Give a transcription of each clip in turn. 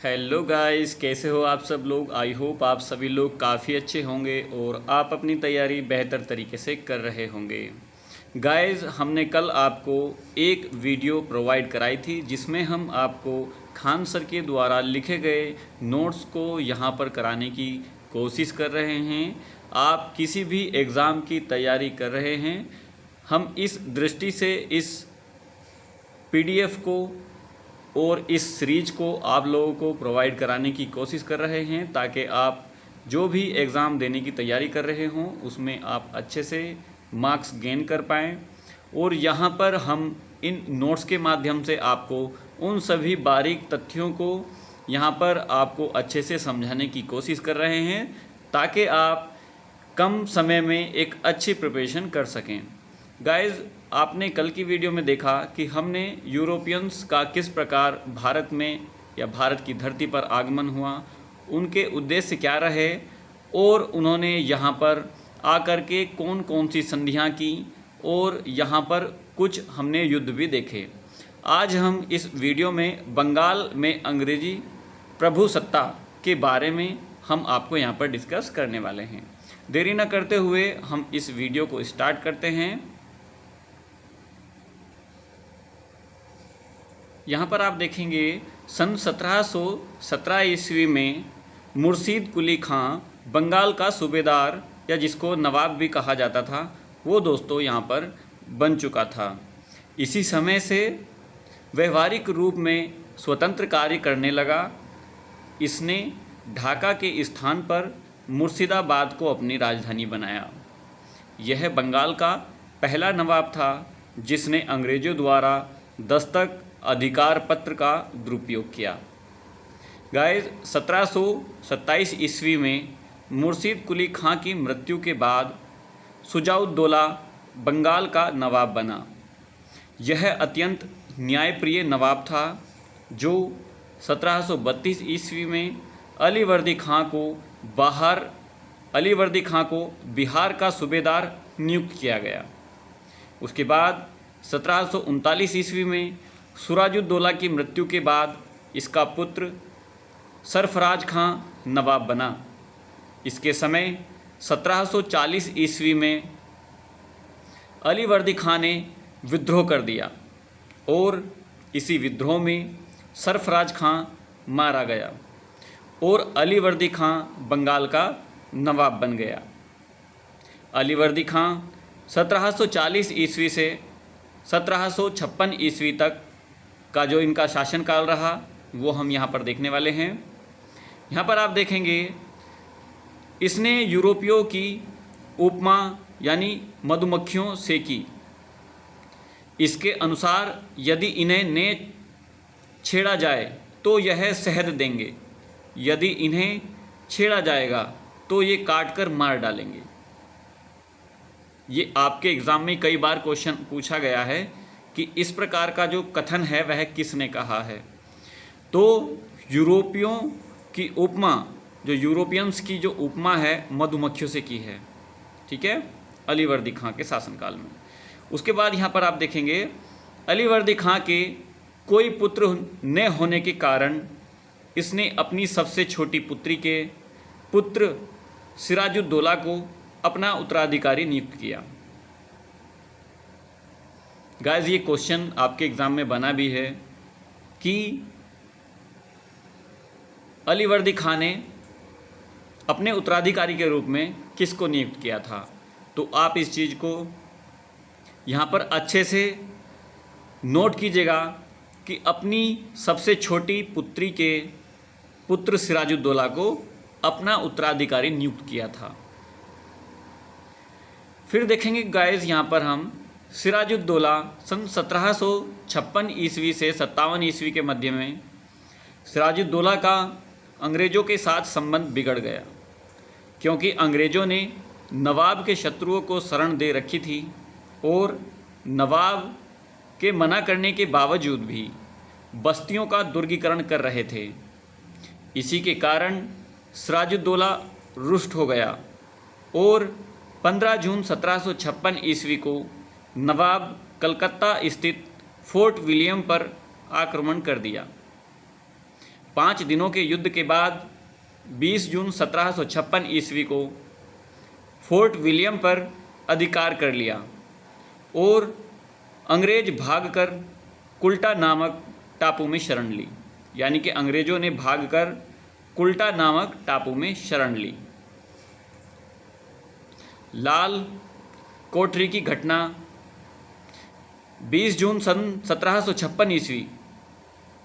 Hello guys, कैसे हो आप सब लोग। आई होप आप सभी लोग काफ़ी अच्छे होंगे और आप अपनी तैयारी बेहतर तरीके से कर रहे होंगे। गाइस, हमने कल आपको एक वीडियो प्रोवाइड कराई थी जिसमें हम आपको खान सर के द्वारा लिखे गए नोट्स को यहाँ पर कराने की कोशिश कर रहे हैं। आप किसी भी एग्ज़ाम की तैयारी कर रहे हैं, हम इस दृष्टि से इस पीडीएफ को और इस सीरीज को आप लोगों को प्रोवाइड कराने की कोशिश कर रहे हैं ताकि आप जो भी एग्ज़ाम देने की तैयारी कर रहे हों उसमें आप अच्छे से मार्क्स गेन कर पाएँ। और यहाँ पर हम इन नोट्स के माध्यम से आपको उन सभी बारीक तथ्यों को यहाँ पर आपको अच्छे से समझाने की कोशिश कर रहे हैं ताकि आप कम समय में एक अच्छी प्रिपरेशन कर सकें। गाइज़, आपने कल की वीडियो में देखा कि हमने यूरोपियंस का किस प्रकार भारत में या भारत की धरती पर आगमन हुआ, उनके उद्देश्य क्या रहे और उन्होंने यहाँ पर आकर के कौन कौन सी संधियाँ की और यहाँ पर कुछ हमने युद्ध भी देखे। आज हम इस वीडियो में बंगाल में अंग्रेजी प्रभुसत्ता के बारे में हम आपको यहाँ पर डिस्कस करने वाले हैं। देरी न करते हुए हम इस वीडियो को स्टार्ट करते हैं। यहाँ पर आप देखेंगे सन 1717 ईस्वी में मुर्शीद कुली खां बंगाल का सूबेदार या जिसको नवाब भी कहा जाता था, वो दोस्तों यहाँ पर बन चुका था। इसी समय से व्यवहारिक रूप में स्वतंत्र कार्य करने लगा। इसने ढाका के स्थान पर मुर्शिदाबाद को अपनी राजधानी बनाया। यह बंगाल का पहला नवाब था जिसने अंग्रेज़ों द्वारा दस्तक अधिकार पत्र का दुरुपयोग किया। गाइस, 1727 ईस्वी में मुर्शीद कुली खां की मृत्यु के बाद शुजाउद्दौला बंगाल का नवाब बना। यह अत्यंत न्यायप्रिय नवाब था जो 1732 ईस्वी में अलीवर्दी खां को बिहार का सूबेदार नियुक्त किया गया। उसके बाद 1739 ईस्वी में सिराजुद्दौला की मृत्यु के बाद इसका पुत्र सरफराज खां नवाब बना। इसके समय 1740 ईस्वी में अलीवर्दी खां ने विद्रोह कर दिया और इसी विद्रोह में सरफराज खां मारा गया और अलीवर्दी खां बंगाल का नवाब बन गया। अलीवर्दी खां 1740 ईस्वी से 1756 ईस्वी तक का जो इनका शासनकाल रहा वो हम यहाँ पर देखने वाले हैं। यहाँ पर आप देखेंगे इसने यूरोपियों की उपमा यानी मधुमक्खियों से की। इसके अनुसार यदि इन्हें ने छेड़ा जाए तो यह शहद देंगे, यदि इन्हें छेड़ा जाएगा तो ये काट कर मार डालेंगे। ये आपके एग्ज़ाम में कई बार क्वेश्चन पूछा गया है कि इस प्रकार का जो कथन है वह किसने कहा है। तो यूरोपियों की उपमा, जो यूरोपियंस की जो उपमा है मधुमक्खियों से की है, ठीक है, अलीवर्दी खां के शासनकाल में। उसके बाद यहाँ पर आप देखेंगे अलीवर्दी खां के कोई पुत्र न होने के कारण इसने अपनी सबसे छोटी पुत्री के पुत्र सिराजुद्दौला को अपना उत्तराधिकारी नियुक्त किया। गाइस, ये क्वेश्चन आपके एग्ज़ाम में बना भी है कि अलीवर्दी खां ने अपने उत्तराधिकारी के रूप में किसको नियुक्त किया था। तो आप इस चीज़ को यहाँ पर अच्छे से नोट कीजिएगा कि अपनी सबसे छोटी पुत्री के पुत्र सिराजुद्दौला को अपना उत्तराधिकारी नियुक्त किया था। फिर देखेंगे गाइस, यहाँ पर हम सिराजुद्दौला सन 1756 ईस्वी से 57 ईस्वी के मध्य में सिराजुद्दौला का अंग्रेज़ों के साथ संबंध बिगड़ गया क्योंकि अंग्रेज़ों ने नवाब के शत्रुओं को शरण दे रखी थी और नवाब के मना करने के बावजूद भी बस्तियों का दुर्गीकरण कर रहे थे। इसी के कारण सिराजुद्दौला रुष्ट हो गया और 15 जून 1756 ईस्वी को नवाब कलकत्ता स्थित फोर्ट विलियम पर आक्रमण कर दिया। 5 दिनों के युद्ध के बाद 20 जून 1756 ईस्वी को फोर्ट विलियम पर अधिकार कर लिया और अंग्रेज भागकर कुल्टा नामक टापू में शरण ली। यानी कि अंग्रेजों ने भागकर कुल्टा नामक टापू में शरण ली। लाल कोठरी की घटना 20 जून सन 1756 ईस्वी।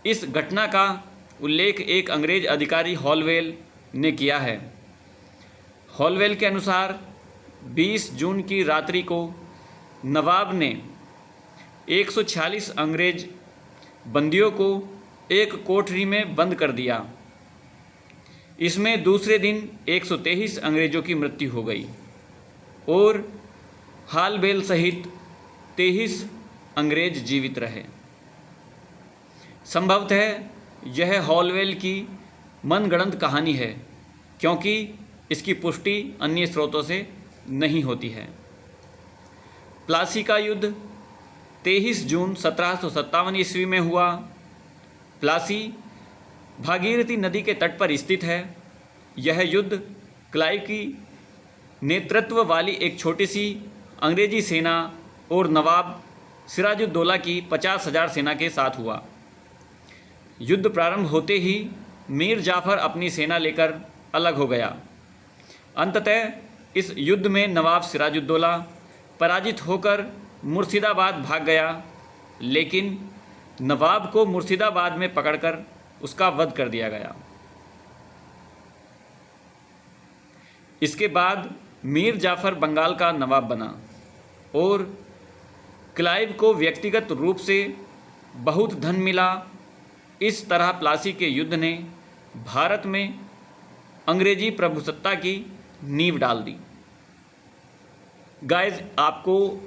इस घटना का उल्लेख एक अंग्रेज अधिकारी हॉलवेल ने किया है। हॉलवेल के अनुसार 20 जून की रात्रि को नवाब ने 146 अंग्रेज बंदियों को एक कोठरी में बंद कर दिया। इसमें दूसरे दिन 123 अंग्रेजों की मृत्यु हो गई और हॉलवेल सहित 23 अंग्रेज जीवित रहे। संभवतः यह हॉलवेल की मनगढ़ंत कहानी है, क्योंकि इसकी पुष्टि अन्य स्रोतों से नहीं होती है। प्लासी का युद्ध 23 जून 1757 ईस्वी में हुआ। प्लासी भागीरथी नदी के तट पर स्थित है। यह युद्ध क्लाइव की नेतृत्व वाली एक छोटी सी अंग्रेजी सेना और नवाब सिराजुद्दौला की 50,000 सेना के साथ हुआ। युद्ध प्रारंभ होते ही मीर जाफ़र अपनी सेना लेकर अलग हो गया। अंततः इस युद्ध में नवाब सिराजुद्दौला पराजित होकर मुर्शिदाबाद भाग गया, लेकिन नवाब को मुर्शिदाबाद में पकड़कर उसका वध कर दिया गया। इसके बाद मीर जाफ़र बंगाल का नवाब बना और क्लाइव को व्यक्तिगत रूप से बहुत धन मिला। इस तरह प्लासी के युद्ध ने भारत में अंग्रेजी प्रभुसत्ता की नींव डाल दी। गाइस, आपको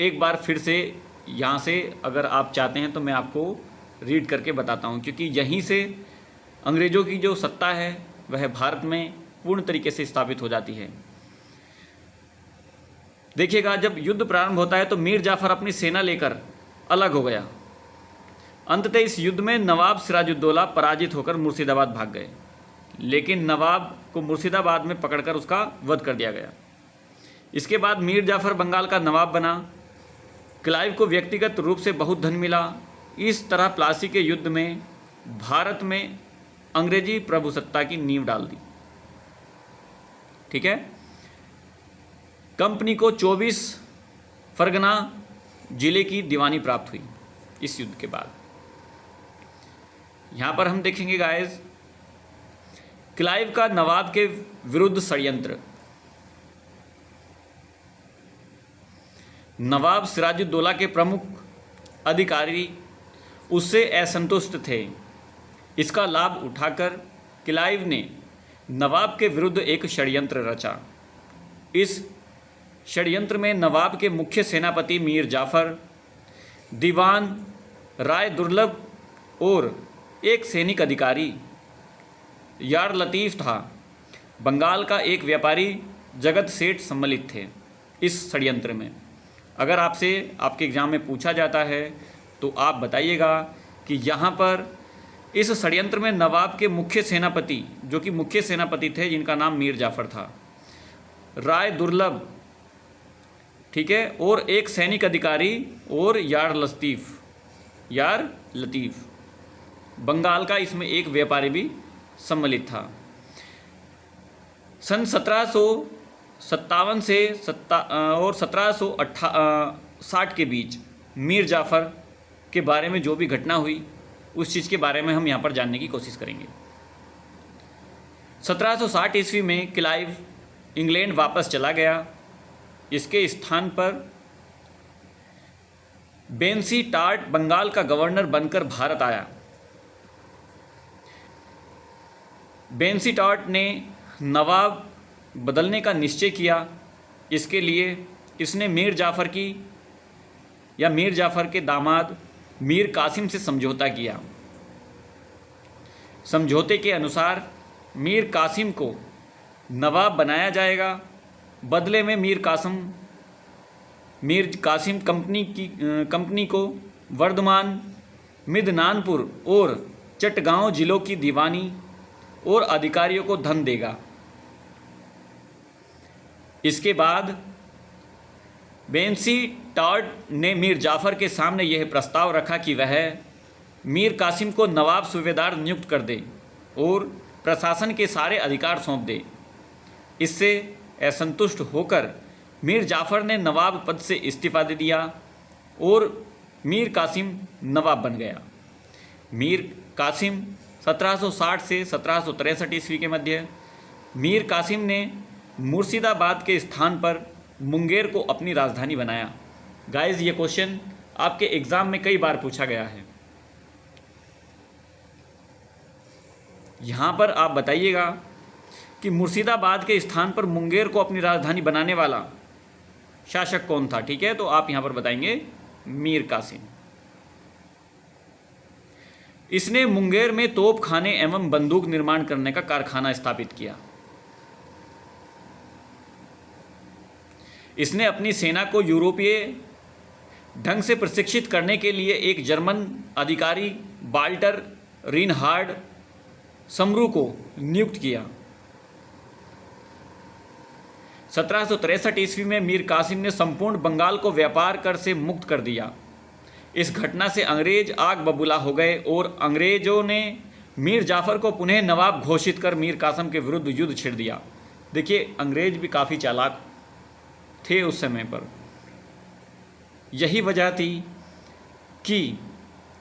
एक बार फिर से यहाँ से अगर आप चाहते हैं तो मैं आपको रीड करके बताता हूँ, क्योंकि यहीं से अंग्रेज़ों की जो सत्ता है वह भारत में पूर्ण तरीके से स्थापित हो जाती है। देखिएगा, जब युद्ध प्रारंभ होता है तो मीर जाफ़र अपनी सेना लेकर अलग हो गया। अंततः इस युद्ध में नवाब सिराजुद्दौला पराजित होकर मुर्शिदाबाद भाग गए, लेकिन नवाब को मुर्शिदाबाद में पकड़कर उसका वध कर दिया गया। इसके बाद मीर जाफ़र बंगाल का नवाब बना। क्लाइव को व्यक्तिगत रूप से बहुत धन मिला। इस तरह प्लासी के युद्ध में भारत में अंग्रेजी प्रभुसत्ता की नींव डाल दी। ठीक है। कंपनी को 24 फरगना जिले की दीवानी प्राप्त हुई इस युद्ध के बाद। यहाँ पर हम देखेंगे गाइस, क्लाइव का नवाब के विरुद्ध षड्यंत्र। नवाब सिराजुद्दौला के प्रमुख अधिकारी उससे असंतुष्ट थे। इसका लाभ उठाकर क्लाइव ने नवाब के विरुद्ध एक षड्यंत्र रचा। इस षड्यंत्र में नवाब के मुख्य सेनापति मीर जाफ़र, दीवान राय दुर्लभ और एक सैनिक अधिकारी यार लतीफ़ था। बंगाल का एक व्यापारी जगत सेठ सम्मिलित थे इस षड्यंत्र में। अगर आपसे आपके एग्ज़ाम में पूछा जाता है तो आप बताइएगा कि यहाँ पर इस षड्यंत्र में नवाब के मुख्य सेनापति, जो कि मुख्य सेनापति थे जिनका नाम मीर जाफ़र था, राय दुर्लभ, ठीक है, और एक सैनिक अधिकारी और यार लतीफ़, बंगाल का इसमें एक व्यापारी भी सम्मिलित था। सन 1757 से 1760 के बीच मीर जाफ़र के बारे में जो भी घटना हुई उस चीज़ के बारे में हम यहाँ पर जानने की कोशिश करेंगे। 1760 ईस्वी में क्लाइव इंग्लैंड वापस चला गया। इसके स्थान पर बेंसी टार्ट बंगाल का गवर्नर बनकर भारत आया। बेंसी टार्ट ने नवाब बदलने का निश्चय किया। इसके लिए इसने मीर जाफ़र के दामाद मीर कासिम से समझौता किया। समझौते के अनुसार मीर कासिम को नवाब बनाया जाएगा। बदले में मीर कासिम कंपनी को वर्धमान, मिदनानपुर और चटगांव जिलों की दीवानी और अधिकारियों को धन देगा। इसके बाद बेंसी टॉड ने मीर जाफ़र के सामने यह प्रस्ताव रखा कि वह मीर कासिम को नवाब सूबेदार नियुक्त कर दे और प्रशासन के सारे अधिकार सौंप दे। इससे असंतुष्ट होकर मीर जाफ़र ने नवाब पद से इस्तीफा दे दिया और मीर कासिम नवाब बन गया। मीर कासिम 1760 से 1763 ईस्वी के मध्य मीर कासिम ने मुर्शिदाबाद के स्थान पर मुंगेर को अपनी राजधानी बनाया। गाइस, ये क्वेश्चन आपके एग्ज़ाम में कई बार पूछा गया है। यहाँ पर आप बताइएगा कि मुर्शिदाबाद के स्थान पर मुंगेर को अपनी राजधानी बनाने वाला शासक कौन था। ठीक है, तो आप यहाँ पर बताएंगे मीर कासिम। इसने मुंगेर में तोप खाने एवं बंदूक निर्माण करने का कारखाना स्थापित किया। इसने अपनी सेना को यूरोपीय ढंग से प्रशिक्षित करने के लिए एक जर्मन अधिकारी वाल्टर रिनहार्ड समरू को नियुक्त किया। 1763 ईस्वी में मीर कासिम ने संपूर्ण बंगाल को व्यापार कर से मुक्त कर दिया। इस घटना से अंग्रेज आग बबूला हो गए और अंग्रेजों ने मीर जाफ़र को पुनः नवाब घोषित कर मीर कासिम के विरुद्ध युद्ध छेड़ दिया। देखिए, अंग्रेज भी काफ़ी चालाक थे उस समय पर। यही वजह थी कि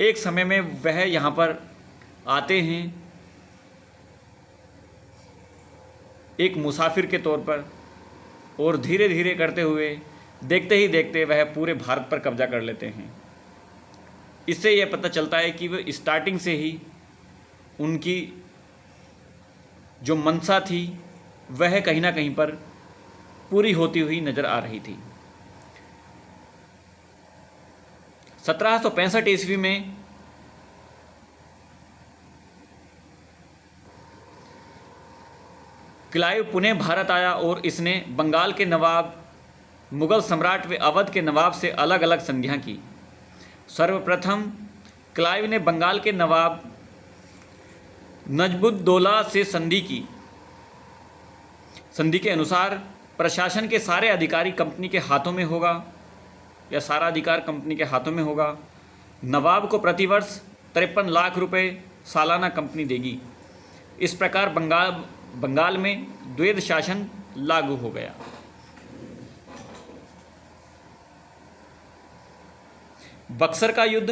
एक समय में वह यहाँ पर आते हैं एक मुसाफिर के तौर पर और धीरे धीरे करते हुए देखते ही देखते वह पूरे भारत पर कब्जा कर लेते हैं। इससे यह पता चलता है कि वह स्टार्टिंग से ही उनकी जो मंशा थी वह कहीं ना कहीं पर पूरी होती हुई नज़र आ रही थी। 1765 ईस्वी में क्लाइव पुनः भारत आया और इसने बंगाल के नवाब, मुगल सम्राट व अवध के नवाब से अलग अलग संधियां की। सर्वप्रथम क्लाइव ने बंगाल के नवाब नजबुद्दौला से संधि की। संधि के अनुसार प्रशासन के सारे अधिकारी कंपनी के हाथों में होगा या सारा अधिकार कंपनी के हाथों में होगा। नवाब को प्रतिवर्ष 53 लाख रुपए सालाना कंपनी देगी। इस प्रकार बंगाल में द्वैध शासन लागू हो गया। बक्सर का युद्ध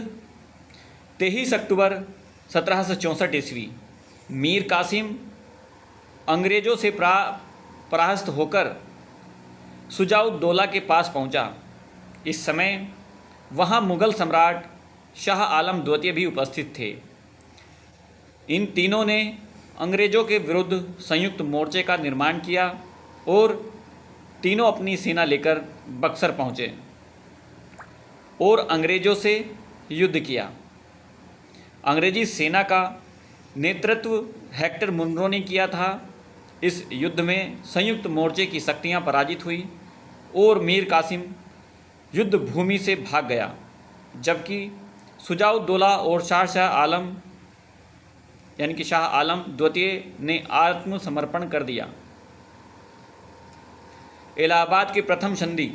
23 अक्टूबर 1764 ईस्वी मीर कासिम अंग्रेजों से परास्त होकर शुजाउद्दौला के पास पहुंचा। इस समय वहां मुगल सम्राट शाह आलम द्वितीय भी उपस्थित थे। इन तीनों ने अंग्रेजों के विरुद्ध संयुक्त मोर्चे का निर्माण किया और तीनों अपनी सेना लेकर बक्सर पहुंचे और अंग्रेजों से युद्ध किया। अंग्रेजी सेना का नेतृत्व हेक्टर मुनरो ने किया था। इस युद्ध में संयुक्त मोर्चे की शक्तियां पराजित हुई और मीर कासिम युद्ध भूमि से भाग गया, जबकि शुजाउद्दौला और शाह आलम यानी कि शाह आलम द्वितीय ने आत्मसमर्पण कर दिया। इलाहाबाद की प्रथम संधि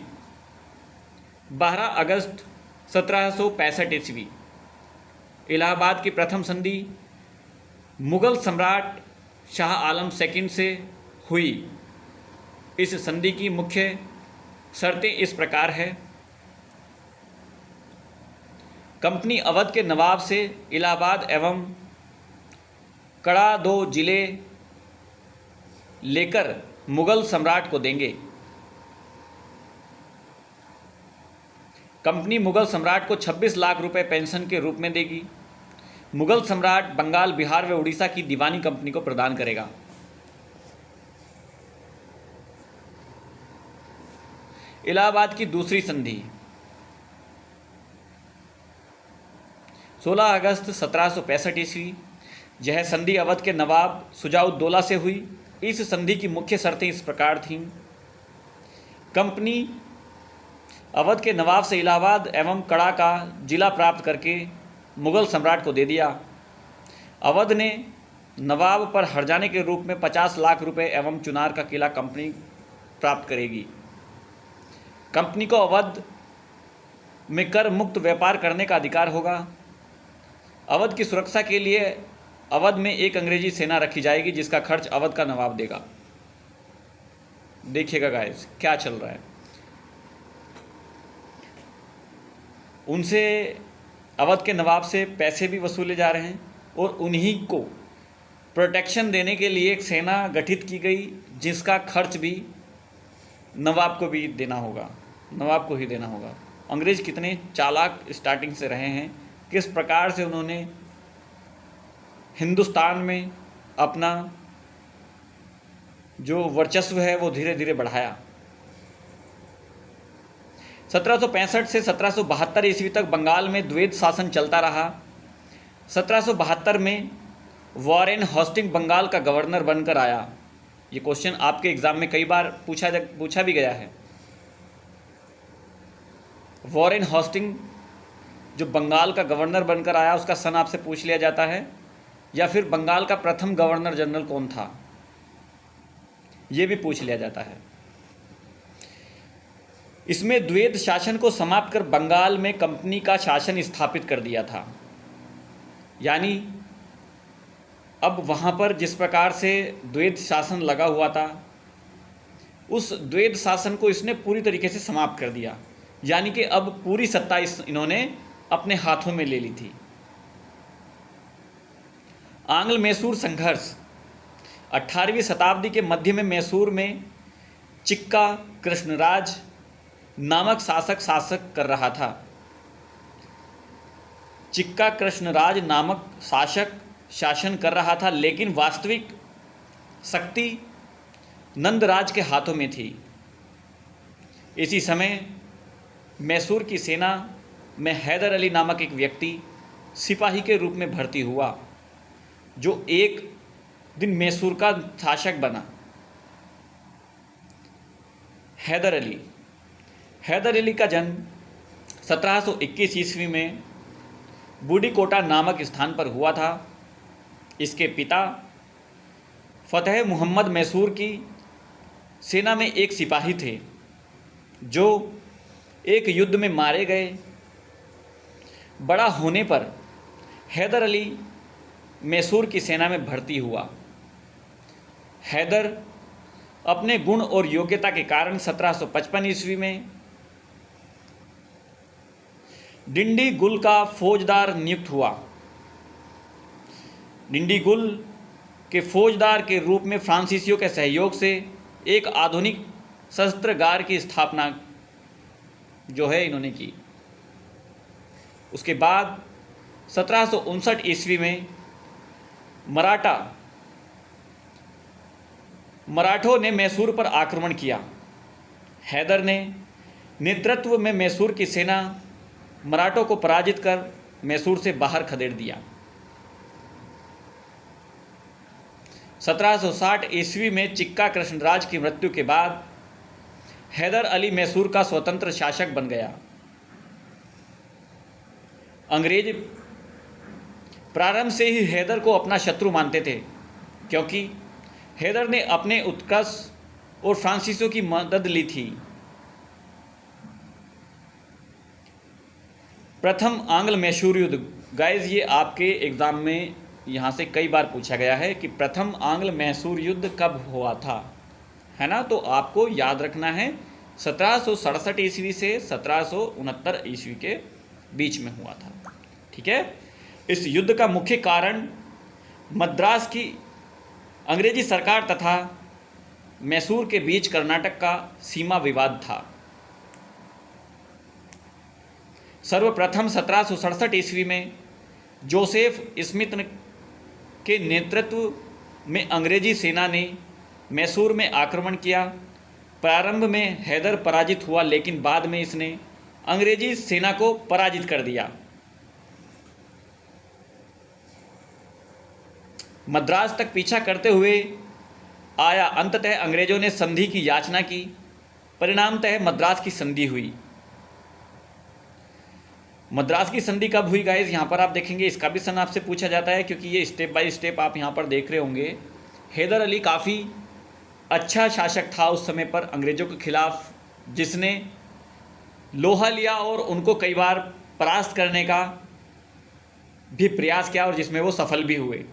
12 अगस्त 1765 ईस्वी। इलाहाबाद की प्रथम संधि मुगल सम्राट शाह आलम सेकंड से हुई। इस संधि की मुख्य शर्तें इस प्रकार है। कंपनी अवध के नवाब से इलाहाबाद एवं कड़ा 2 जिले लेकर मुगल सम्राट को देंगे। कंपनी मुगल सम्राट को 26 लाख रुपए पेंशन के रूप में देगी। मुगल सम्राट बंगाल, बिहार व उड़ीसा की दीवानी कंपनी को प्रदान करेगा। इलाहाबाद की दूसरी संधि 16 अगस्त 1765 ईस्वी। यह संधि अवध के नवाब शुजाउद्दौला से हुई। इस संधि की मुख्य शर्तें इस प्रकार थीं। कंपनी अवध के नवाब से इलाहाबाद एवं कड़ा का जिला प्राप्त करके मुगल सम्राट को दे दिया। अवध ने नवाब पर हर्जाने के रूप में 50 लाख रुपए एवं चुनार का किला कंपनी प्राप्त करेगी। कंपनी को अवध में कर मुक्त व्यापार करने का अधिकार होगा। अवध की सुरक्षा के लिए अवध में एक अंग्रेजी सेना रखी जाएगी जिसका खर्च अवध का नवाब देगा। देखिएगा गाइस क्या चल रहा है। उनसे अवध के नवाब से पैसे भी वसूले जा रहे हैं और उन्हीं को प्रोटेक्शन देने के लिए एक सेना गठित की गई जिसका खर्च भी नवाब को भी देना होगा, नवाब को ही देना होगा। अंग्रेज कितने चालाक स्टार्टिंग से रहे हैं, किस प्रकार से उन्होंने हिंदुस्तान में अपना जो वर्चस्व है वो धीरे धीरे बढ़ाया। 1765 से 1772 ईस्वी तक बंगाल में द्वैध शासन चलता रहा। 1772 में वॉरेन हॉस्टिंग बंगाल का गवर्नर बनकर आया। ये क्वेश्चन आपके एग्जाम में कई बार पूछा भी गया है। वॉरेन हॉस्टिंग जो बंगाल का गवर्नर बनकर आया उसका सन आपसे पूछ लिया जाता है, या फिर बंगाल का प्रथम गवर्नर जनरल कौन था ये भी पूछ लिया जाता है। इसमें द्वैध शासन को समाप्त कर बंगाल में कंपनी का शासन स्थापित कर दिया था। यानी अब वहाँ पर जिस प्रकार से द्वैध शासन लगा हुआ था उस द्वैध शासन को इसने पूरी तरीके से समाप्त कर दिया। यानी कि अब पूरी सत्ता इन्होंने अपने हाथों में ले ली थी। आंग्ल मैसूर संघर्ष 18वीं शताब्दी के मध्य में मैसूर में चिक्का कृष्णराज नामक शासक कर रहा था। चिक्का कृष्णराज नामक शासन कर रहा था, लेकिन वास्तविक शक्ति नंदराज के हाथों में थी। इसी समय मैसूर की सेना में हैदर अली नामक एक व्यक्ति सिपाही के रूप में भर्ती हुआ जो एक दिन मैसूर का शासक बना। हैदर अली का जन्म 1721 ईस्वी में बूढ़ीकोटा नामक स्थान पर हुआ था। इसके पिता फतेह मुहम्मद मैसूर की सेना में एक सिपाही थे जो एक युद्ध में मारे गए। बड़ा होने पर हैदर अली मैसूर की सेना में भर्ती हुआ। हैदर अपने गुण और योग्यता के कारण 1755 ईस्वी में डिंडी गुल का फौजदार नियुक्त हुआ। डिंडी गुल के फौजदार के रूप में फ्रांसीसियों के सहयोग से एक आधुनिक शस्त्रागार की स्थापना जो है इन्होंने की। उसके बाद 1759 ईस्वी में मराठों ने मैसूर पर आक्रमण किया। हैदर ने नेतृत्व में मैसूर की सेना मराठों को पराजित कर मैसूर से बाहर खदेड़ दिया। 1760 ईस्वी में चिक्का कृष्णराज की मृत्यु के बाद हैदर अली मैसूर का स्वतंत्र शासक बन गया। अंग्रेज प्रारंभ से ही हैदर को अपना शत्रु मानते थे, क्योंकि हैदर ने अपने उत्कर्ष और फ्रांसीसियों की मदद ली थी। प्रथम आंग्ल मैसूर युद्ध, गाइज ये आपके एग्जाम में यहाँ से कई बार पूछा गया है कि प्रथम आंग्ल मैसूर युद्ध कब हुआ था, है ना। तो आपको याद रखना है 1767 ईस्वी से 1769 ईस्वी के बीच में हुआ था, ठीक है। इस युद्ध का मुख्य कारण मद्रास की अंग्रेजी सरकार तथा मैसूर के बीच कर्नाटक का सीमा विवाद था। सर्वप्रथम 1767 ईस्वी में जोसेफ स्मिथ के नेतृत्व में अंग्रेजी सेना ने मैसूर में आक्रमण किया। प्रारंभ में हैदर पराजित हुआ, लेकिन बाद में इसने अंग्रेजी सेना को पराजित कर दिया। मद्रास तक पीछा करते हुए आया। अंततः अंग्रेजों ने संधि की याचना की। परिणामतः मद्रास की संधि हुई। मद्रास की संधि कब हुई गाइस, यहाँ पर आप देखेंगे, इसका भी सन आपसे पूछा जाता है, क्योंकि ये स्टेप बाय स्टेप आप यहाँ पर देख रहे होंगे। हैदर अली काफ़ी अच्छा शासक था उस समय पर अंग्रेज़ों के खिलाफ, जिसने लोहा लिया और उनको कई बार परास्त करने का भी प्रयास किया और जिसमें वो सफल भी हुए।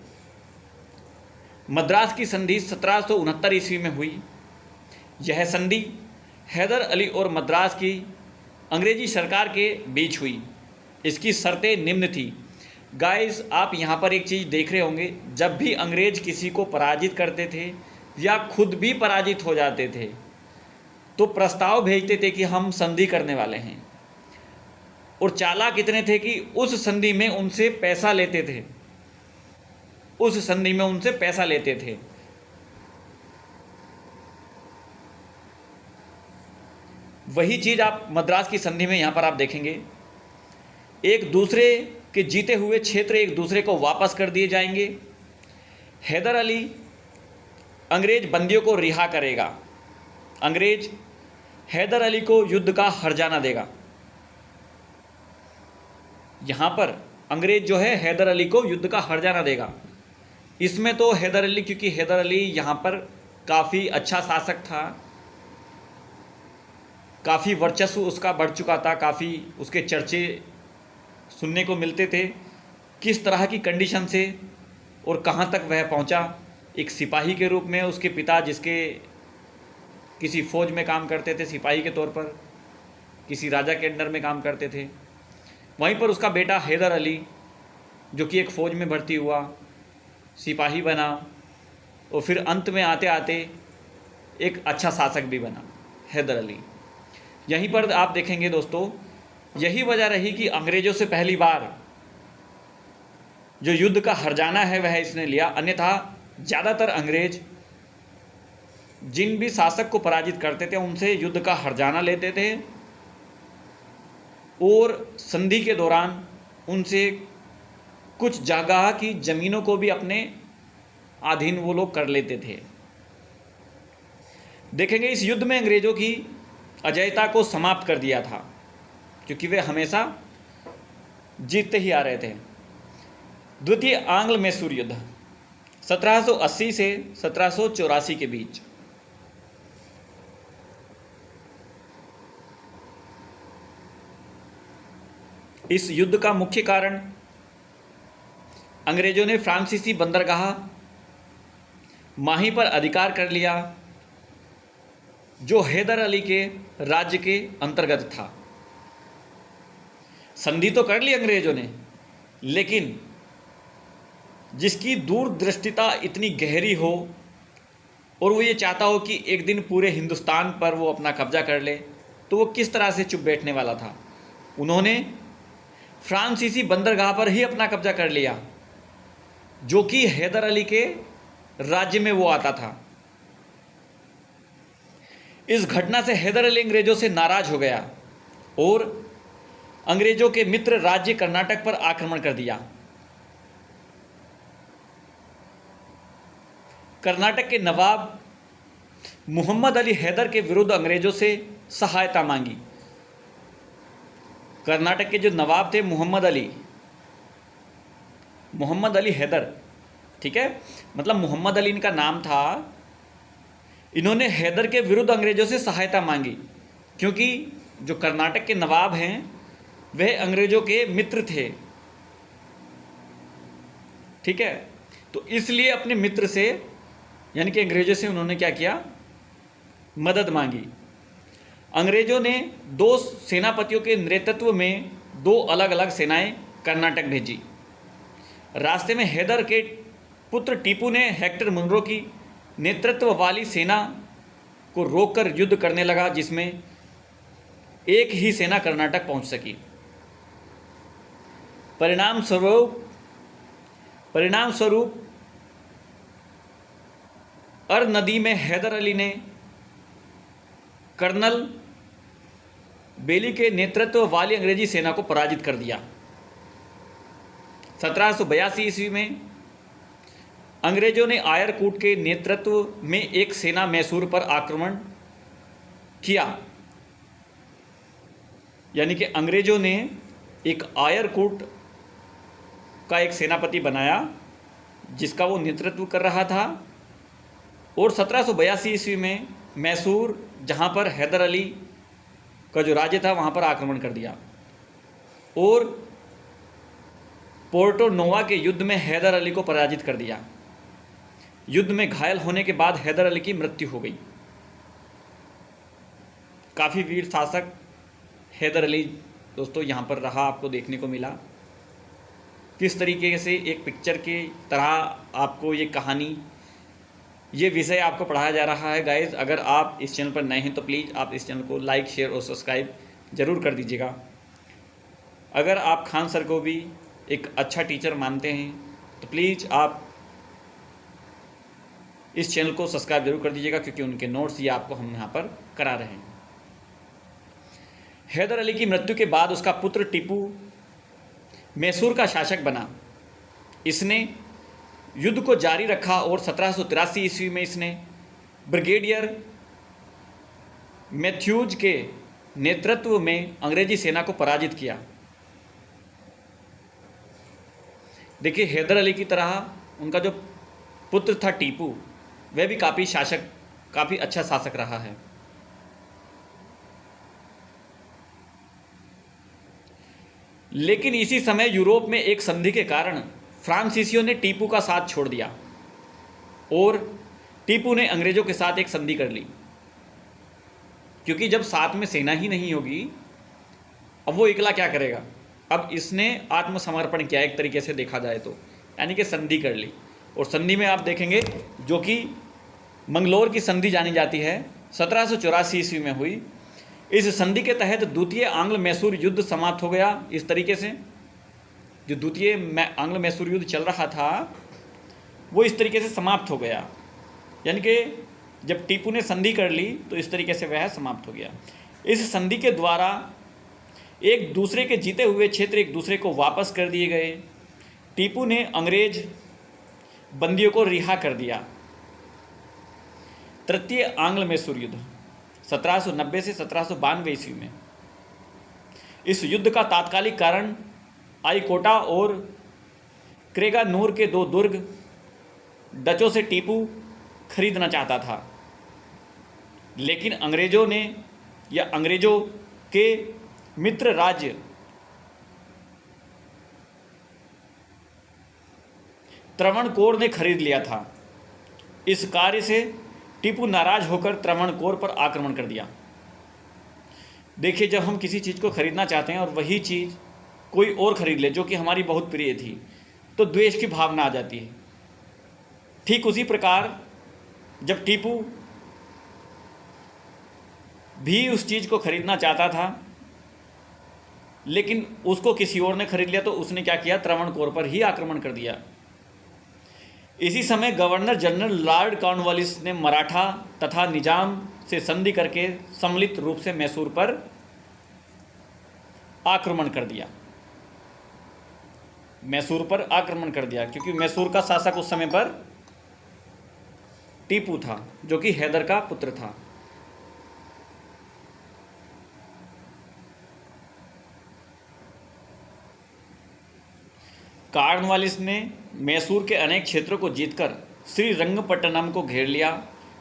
मद्रास की संधि 1769 ईस्वी में हुई। यह संधि हैदर अली और मद्रास की अंग्रेजी सरकार के बीच हुई। इसकी शर्तें निम्न थी। गाइस, आप यहाँ पर एक चीज़ देख रहे होंगे, जब भी अंग्रेज किसी को पराजित करते थे या खुद भी पराजित हो जाते थे तो प्रस्ताव भेजते थे कि हम संधि करने वाले हैं, और चालाक इतने थे कि उस संधि में उनसे पैसा लेते थे, उस संधि में उनसे पैसा लेते थे। वही चीज़ आप मद्रास की संधि में यहाँ पर आप देखेंगे। एक दूसरे के जीते हुए क्षेत्र एक दूसरे को वापस कर दिए जाएंगे। हैदर अली अंग्रेज बंदियों को रिहा करेगा। अंग्रेज हैदर अली को युद्ध का हर्जाना देगा। यहाँ पर अंग्रेज जो है हैदर अली को युद्ध का हर्जाना देगा। इसमें तो हैदर अली, क्योंकि हैदर अली यहाँ पर काफ़ी अच्छा शासक था, काफ़ी वर्चस्व उसका बढ़ चुका था, काफ़ी उसके चर्चे सुनने को मिलते थे, किस तरह की कंडीशन से और कहाँ तक वह पहुँचा। एक सिपाही के रूप में उसके पिता, जिसके किसी फ़ौज में काम करते थे सिपाही के तौर पर, किसी राजा के अंडर में काम करते थे, वहीं पर उसका बेटा हैदर अली जो कि एक फ़ौज में भर्ती हुआ, सिपाही बना और फिर अंत में आते आते एक अच्छा शासक भी बना हैदर अली। यहीं पर आप देखेंगे दोस्तों, यही वजह रही कि अंग्रेज़ों से पहली बार जो युद्ध का हर्जाना है वह इसने लिया। अन्यथा ज़्यादातर अंग्रेज जिन भी शासक को पराजित करते थे उनसे युद्ध का हर्जाना लेते थे और संधि के दौरान उनसे कुछ जगह की ज़मीनों को भी अपने अधीन वो लोग कर लेते थे। देखेंगे इस युद्ध में अंग्रेज़ों की अजयता को समाप्त कर दिया था, क्योंकि वे हमेशा जीतते ही आ रहे थे। द्वितीय आंग्ल मैसूर युद्ध 1780 से 1784 के बीच। इस युद्ध का मुख्य कारण अंग्रेजों ने फ्रांसीसी बंदरगाह माही पर अधिकार कर लिया, जो हैदर अली के राज्य के अंतर्गत था। संधि तो कर ली अंग्रेजों ने, लेकिन जिसकी दूरदृष्टिता इतनी गहरी हो और वो ये चाहता हो कि एक दिन पूरे हिंदुस्तान पर वो अपना कब्जा कर ले, तो वो किस तरह से चुप बैठने वाला था। उन्होंने फ्रांसीसी बंदरगाह पर ही अपना कब्जा कर लिया, जो कि हैदर अली के राज्य में वो आता था। इस घटना से हैदर अली अंग्रेजों से नाराज हो गया और अंग्रेजों के मित्र राज्य कर्नाटक पर आक्रमण कर दिया। कर्नाटक के नवाब मोहम्मद अली हैदर के विरुद्ध अंग्रेजों से सहायता मांगी। कर्नाटक के जो नवाब थे मोहम्मद अली हैदर, ठीक है, मतलब मोहम्मद अली इनका नाम था। इन्होंने हैदर के विरुद्ध अंग्रेजों से सहायता मांगी, क्योंकि जो कर्नाटक के नवाब हैं वह अंग्रेजों के मित्र थे, ठीक है। तो इसलिए अपने मित्र से यानी कि अंग्रेजों से उन्होंने क्या किया, मदद मांगी। अंग्रेजों ने दो सेनापतियों के नेतृत्व में दो अलग अलग सेनाएं कर्नाटक भेजी। रास्ते में हैदर के पुत्र टीपू ने हेक्टर मुनरो की नेतृत्व वाली सेना को रोककर युद्ध करने लगा, जिसमें एक ही सेना कर्नाटक पहुंच सकी। परिणाम स्वरूप अर नदी में हैदर अली ने कर्नल बेली के नेतृत्व वाली अंग्रेजी सेना को पराजित कर दिया। 1782 ईस्वी में अंग्रेजों ने आयरकूट के नेतृत्व में एक सेना मैसूर पर आक्रमण किया, यानी कि अंग्रेजों ने एक आयरकूट का एक सेनापति बनाया जिसका वो नेतृत्व कर रहा था। और 1782 ईस्वी में मैसूर, जहाँ पर हैदर अली का जो राज्य था, वहाँ पर आक्रमण कर दिया और पोर्टो नोवा के युद्ध में हैदर अली को पराजित कर दिया। युद्ध में घायल होने के बाद हैदर अली की मृत्यु हो गई। काफ़ी वीर शासक हैदर अली दोस्तों यहाँ पर रहा, आपको देखने को मिला। किस तरीके से एक पिक्चर के तरह आपको ये कहानी, ये विषय आपको पढ़ाया जा रहा है। गाइस, अगर आप इस चैनल पर नए हैं तो प्लीज़ आप इस चैनल को लाइक, शेयर और सब्सक्राइब ज़रूर कर दीजिएगा। अगर आप खान सर को भी एक अच्छा टीचर मानते हैं तो प्लीज़ आप इस चैनल को सब्सक्राइब जरूर कर दीजिएगा, क्योंकि उनके नोट्स ये आपको हम यहाँ पर करा रहे हैं। हैदर अली की मृत्यु के बाद उसका पुत्र टीपू मैसूर का शासक बना। इसने युद्ध को जारी रखा और 1783 ईस्वी में इसने ब्रिगेडियर मैथ्यूज के नेतृत्व में अंग्रेजी सेना को पराजित किया। देखिए, हैदर अली की तरह उनका जो पुत्र था टीपू, वह भी काफ़ी अच्छा शासक रहा है। लेकिन इसी समय यूरोप में एक संधि के कारण फ्रांसीसियों ने टीपू का साथ छोड़ दिया और टीपू ने अंग्रेजों के साथ एक संधि कर ली। क्योंकि जब साथ में सेना ही नहीं होगी, अब वो अकेला क्या करेगा। अब इसने आत्मसमर्पण किया एक तरीके से देखा जाए तो, यानी कि संधि कर ली। और संधि में आप देखेंगे, जो कि मंगलोर की संधि जानी जाती है, 1784 ईस्वी में हुई। इस संधि के तहत द्वितीय आंग्ल मैसूर युद्ध समाप्त हो गया। इस तरीके से जो द्वितीय आंग्ल मैसूर युद्ध चल रहा था वो इस तरीके से समाप्त हो गया। यानी कि जब टीपू ने संधि कर ली तो इस तरीके से वह समाप्त हो गया। इस संधि के द्वारा एक दूसरे के जीते हुए क्षेत्र एक दूसरे को वापस कर दिए गए। टीपू ने अंग्रेज बंदियों को रिहा कर दिया। तृतीय आंग्ल मैसूर युद्ध 1790 से 1792 ईस्वी में, इस युद्ध का तात्कालिक कारण आईकोटा और क्रेगानूर के दो दुर्ग डचों से टीपू खरीदना चाहता था। लेकिन अंग्रेजों ने या अंग्रेजों के मित्र राज्य त्रावणकोर ने खरीद लिया था। इस कार्य से टीपू नाराज होकर त्रावणकोर पर आक्रमण कर दिया। देखिए, जब हम किसी चीज़ को खरीदना चाहते हैं और वही चीज़ कोई और खरीद ले जो कि हमारी बहुत प्रिय थी, तो द्वेष की भावना आ जाती है। ठीक उसी प्रकार जब टीपू भी उस चीज़ को खरीदना चाहता था, लेकिन उसको किसी और ने खरीद लिया, तो उसने क्या किया, त्रावणकोर पर ही आक्रमण कर दिया। इसी समय गवर्नर जनरल लॉर्ड कॉर्नवालिस ने मराठा तथा निजाम से संधि करके सम्मिलित रूप से मैसूर पर आक्रमण कर दिया। मैसूर पर आक्रमण कर दिया क्योंकि मैसूर का शासक उस समय पर टीपू था, जो कि हैदर का पुत्र था। कॉर्नवालिस ने मैसूर के अनेक क्षेत्रों को जीतकर श्रीरंगपट्टनम को घेर लिया।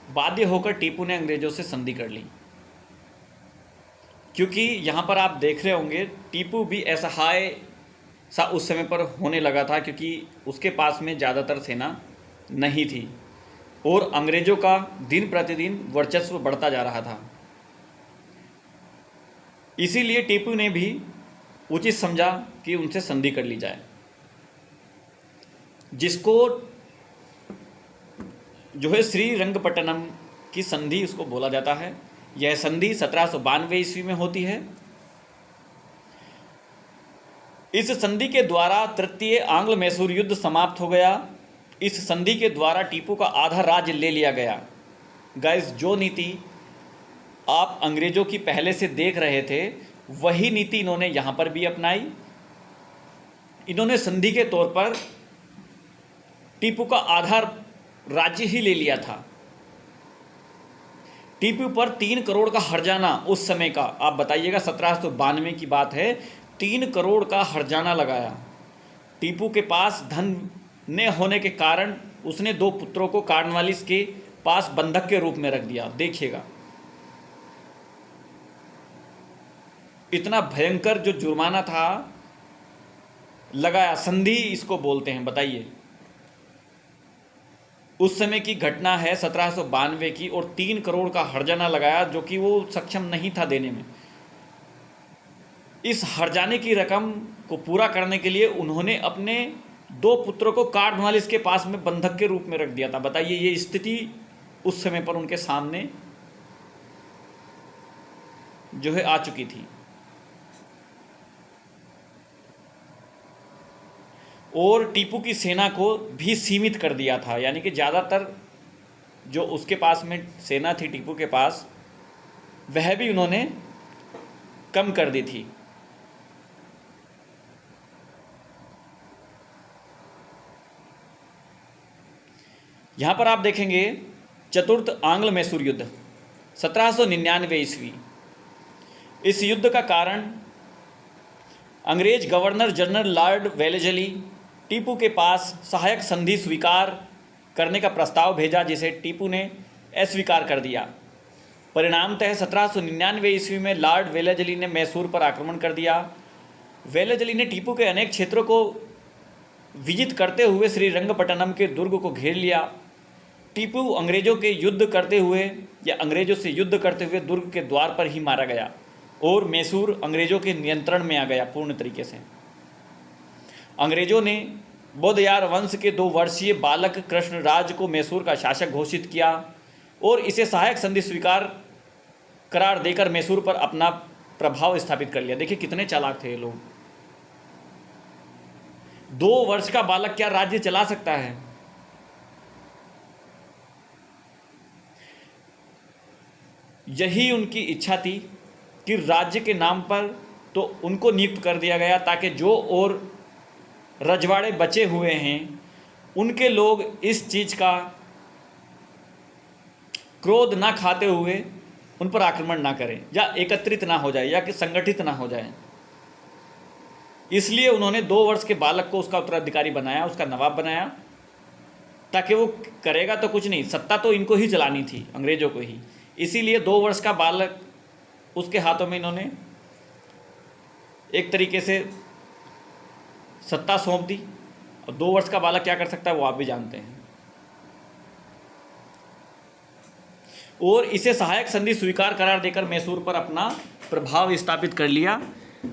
बाध्य होकर टीपू ने अंग्रेजों से संधि कर ली। क्योंकि यहाँ पर आप देख रहे होंगे, टीपू भी असहाय सा उस समय पर होने लगा था, क्योंकि उसके पास में ज़्यादातर सेना नहीं थी और अंग्रेजों का दिन प्रतिदिन वर्चस्व बढ़ता जा रहा था। इसीलिए टीपू ने भी उचित समझा कि उनसे संधि कर ली जाए, जिसको जो है श्रीरंगपट्टनम की संधि उसको बोला जाता है। यह संधि 1792 ईस्वी में होती है। इस संधि के द्वारा तृतीय आंग्ल मैसूर युद्ध समाप्त हो गया। इस संधि के द्वारा टीपू का आधा राज्य ले लिया गया। गाइस, जो नीति आप अंग्रेजों की पहले से देख रहे थे, वही नीति इन्होंने यहाँ पर भी अपनाई। इन्होंने संधि के तौर पर टीपू का आधा राज्य ही ले लिया था। टीपू पर 3 करोड़ का हर्जाना उस समय का, आप बताइएगा, 1792 की बात है, 3 करोड़ का हर्जाना लगाया। टीपू के पास धन न होने के कारण उसने 2 पुत्रों को कॉर्नवालिस के पास बंधक के रूप में रख दिया। देखिएगा इतना भयंकर जो जुर्माना था लगाया, संधि इसको बोलते हैं। बताइए, उस समय की घटना है 1792 की, और 3 करोड़ का हर्जाना लगाया जो कि वो सक्षम नहीं था देने में। इस हर्जाने की रकम को पूरा करने के लिए उन्होंने अपने 2 पुत्रों को कॉर्नवालिस के पास में बंधक के रूप में रख दिया था। बताइए, ये स्थिति उस समय पर उनके सामने जो है आ चुकी थी। और टीपू की सेना को भी सीमित कर दिया था, यानी कि ज़्यादातर जो उसके पास में सेना थी टीपू के पास, वह भी उन्होंने कम कर दी थी। यहाँ पर आप देखेंगे चतुर्थ आंग्ल मैसूर युद्ध 1799 ईस्वी। इस युद्ध का कारण अंग्रेज governor general Lord Wellesley Tipu के पास सहायक संधि स्वीकार करने का प्रस्ताव भेजा, जिसे टीपू ने अस्वीकार कर दिया। परिणामतः 1799 ईस्वी में लॉर्ड वेलेस्ली ने मैसूर पर आक्रमण कर दिया। वेलेस्ली ने टीपू के अनेक क्षेत्रों को विजित करते हुए श्रीरंगपट्टनम के दुर्ग को घेर लिया। टीपू अंग्रेजों के युद्ध करते हुए या अंग्रेजों से युद्ध करते हुए दुर्ग के द्वार पर ही मारा गया और मैसूर अंग्रेजों के नियंत्रण में आ गया पूर्ण तरीके से। अंग्रेजों ने बौद्धयार वंश के 2 वर्षीय बालक कृष्णराज को मैसूर का शासक घोषित किया और इसे सहायक संधि स्वीकार करार देकर मैसूर पर अपना प्रभाव स्थापित कर लिया। देखिए कितने चालाक थे ये लोग। 2 वर्ष का बालक क्या राज्य चला सकता है? यही उनकी इच्छा थी कि राज्य के नाम पर तो उनको नियुक्त कर दिया गया ताकि जो और रजवाड़े बचे हुए हैं उनके लोग इस चीज़ का क्रोध ना खाते हुए उन पर आक्रमण ना करें या एकत्रित ना हो जाए या कि संगठित ना हो जाए। इसलिए उन्होंने 2 वर्ष के बालक को उसका उत्तराधिकारी बनाया, उसका नवाब बनाया, ताकि वो करेगा तो कुछ नहीं, सत्ता तो इनको ही चलानी थी, अंग्रेजों को ही। इसीलिए 2 वर्ष का बालक उसके हाथों में इन्होंने एक तरीके से सत्ता सौंप दी। और 2 वर्ष का बालक क्या कर सकता है वो आप भी जानते हैं। और इसे सहायक संधि स्वीकार करार देकर मैसूर पर अपना प्रभाव स्थापित कर लिया।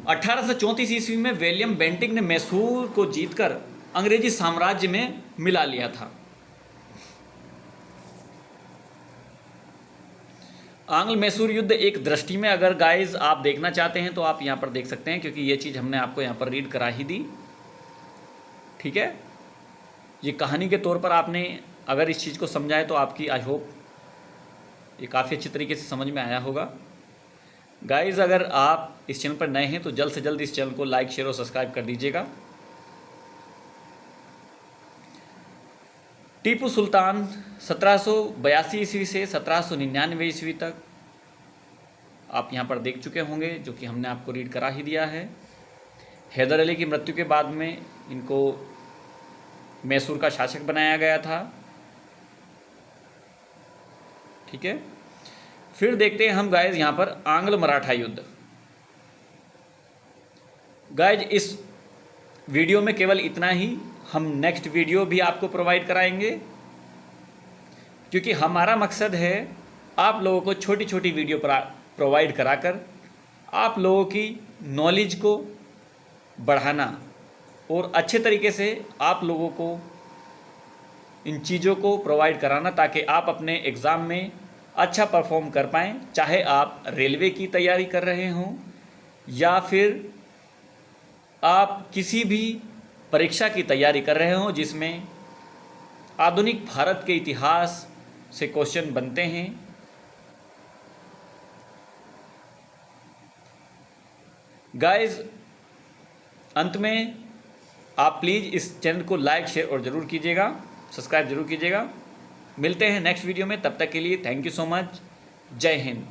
1834 ईस्वी में विलियम बेंटिंक ने मैसूर को जीतकर अंग्रेजी साम्राज्य में मिला लिया था। आंग्ल मैसूर युद्ध एक दृष्टि में अगर गाइस आप देखना चाहते हैं तो आप यहाँ पर देख सकते हैं, क्योंकि ये चीज़ हमने आपको यहाँ पर रीड करा ही दी। ठीक है, ये कहानी के तौर पर आपने अगर इस चीज़ को समझा है तो आपकी आई होप ये काफ़ी अच्छी तरीके से समझ में आया होगा। गाइस अगर आप इस चैनल पर नए हैं तो जल्द से जल्द इस चैनल को लाइक, शेयर और सब्सक्राइब कर दीजिएगा। टीपू सुल्तान 1782 ईस्वी से 1799 ईस्वी तक आप यहाँ पर देख चुके होंगे, जो कि हमने आपको रीड करा ही दिया है। हैदर अली की मृत्यु के बाद में इनको मैसूर का शासक बनाया गया था। ठीक है, फिर देखते हैं हम गाइज यहाँ पर आंग्ल मराठा युद्ध। गाइज इस वीडियो में केवल इतना ही, हम नेक्स्ट वीडियो भी आपको प्रोवाइड कराएंगे, क्योंकि हमारा मकसद है आप लोगों को छोटी छोटी वीडियो प्रोवाइड कराकर आप लोगों की नॉलेज को बढ़ाना और अच्छे तरीके से आप लोगों को इन चीज़ों को प्रोवाइड कराना, ताकि आप अपने एग्ज़ाम में अच्छा परफॉर्म कर पाएँ। चाहे आप रेलवे की तैयारी कर रहे हों या फिर आप किसी भी परीक्षा की तैयारी कर रहे हों जिसमें आधुनिक भारत के इतिहास से क्वेश्चन बनते हैं। गाइस अंत में आप प्लीज़ इस चैनल को लाइक, शेयर और ज़रूर कीजिएगा, सब्सक्राइब जरूर कीजिएगा। मिलते हैं नेक्स्ट वीडियो में, तब तक के लिए थैंक यू सो मच। जय हिंद।